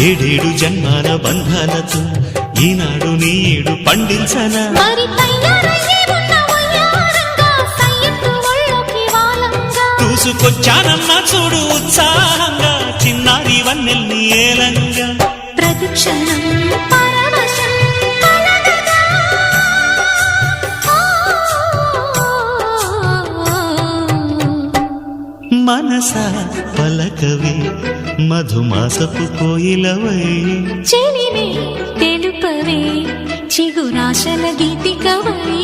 ఏడేడు జన్మాల బంధాలతో ఈనాడు నీడు పండించనా చూసుకొచ్చానన్నా చూడు ఉత్సాహంగా చిన్నారి వన్నెల్ని ఏలంగా ప్రతిక్షణం మనసా పలకవే మధుమాసపు కోయిలవై చెలిమే తెలుపవే చిగురాశల గీతికవై